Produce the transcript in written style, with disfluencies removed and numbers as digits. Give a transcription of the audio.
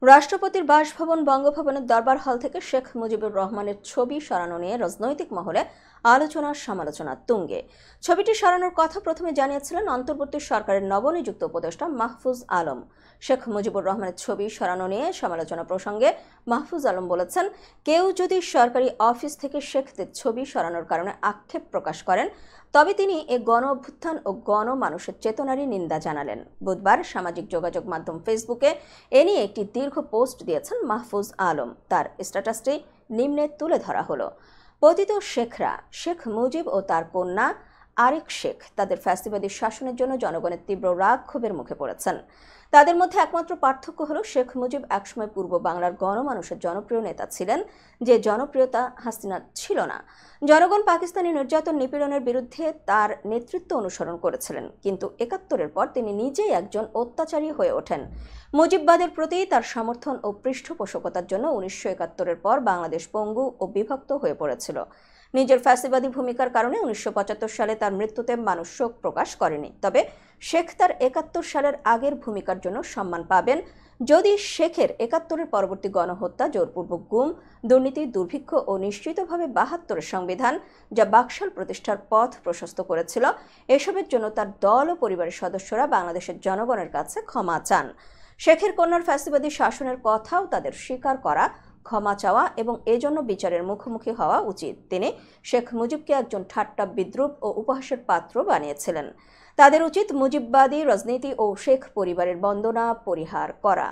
রাষ্ট্রপতির বাসভবন বঙ্গভবনের দরবার হল থেকে শেখ মুজিবুর রহমানের ছবি সরানো নিয়ে রাজনৈতিক মহলে আলোচনা সমালোচনা তুঙ্গে। ছবিটি সরানোর কথা প্রথমে জানিয়েছিলেন অন্তর্বর্তী সরকারের নবনিযুক্ত উপদেষ্টা মাহফুজ আলম। শেখ মুজিবুর রহমানের ছবি সরানো নিয়ে সমালোচনা প্রসঙ্গে মাহফুজ আলম বলেছেন, কেউ যদি সরকারি অফিস থেকে শেখদের ছবি সরানোর কারণে আক্ষেপ প্রকাশ করেন তবে তিনি এ গণ অভ্যুত্থান ও গণমানুষের চেতনারই নিন্দা জানালেন। বুধবার সামাজিক যোগাযোগ মাধ্যম ফেসবুকে এ নিয়ে একটি দীর্ঘ পোস্ট দিয়েছেন মাহফুজ আলম। তার স্ট্যাটাসটি নিম্নে তুলে ধরা হলো। পতিত শেখরা শেখ মুজিব ও তার কন্যা আরেক শেখ তাদের ফ্যাসিবাদী শাসনের জন্য জনগণের তীব্র রাগ ক্ষোভের মুখে পড়েছেন। তাদের মধ্যে একমাত্র পার্থক্য হলো শেখ মুজিব একসময় পূর্ব বাংলার গণমানুষের জনপ্রিয় নেতা ছিলেন, যে জনপ্রিয়তা হাসিনা ছিল না। জনগণ পাকিস্তানি নির্যাতন নিপীড়নের বিরুদ্ধে তার নেতৃত্ব অনুসরণ করেছিলেন, কিন্তু ৭১-এর পর তিনি নিজেই একজন অত্যাচারী হয়ে ওঠেন। মুজিববাদের প্রতি তার সমর্থন ও পৃষ্ঠপোষকতার জন্য ১৯৭১-এর পর বাংলাদেশ পঙ্গু ও বিভক্ত হয়ে পড়েছিল। নিজের ফ্যাসিবাদী ভূমিকার কারণে ১৯৭৫ সালে তার মৃত্যুতে মানুষ শোক প্রকাশ করেনি। তবে শেখ তার ৭১ সালের আগের ভূমিকার জন্য সম্মান পাবেন যদি শেখের ৭১-এর পরবর্তী গণহত্যা, জোরপূর্বক গুম, দুর্নীতি, দুর্ভিক্ষ ও নিশ্চিতভাবে ৭২-এর সংবিধান, যা বাকশাল প্রতিষ্ঠার পথ প্রশস্ত করেছিল, এসবের জন্য তার দল ও পরিবারের সদস্যরা বাংলাদেশের জনগণের কাছে ক্ষমা চান। শেখের কন্যার ফ্যাসিবাদী শাসনের কথাও তাদের স্বীকার করা, ক্ষমা চাওয়া এবং এজন্য বিচারের মুখোমুখি হওয়া উচিত। তিনি শেখ মুজিবকে একজন ঠাট্টা, বিদ্রূপ ও উপহাসের পাত্র বানিয়েছিলেন। তাদের উচিত মুজিববাদী রাজনীতি ও শেখ পরিবারের বন্দনা পরিহার করা।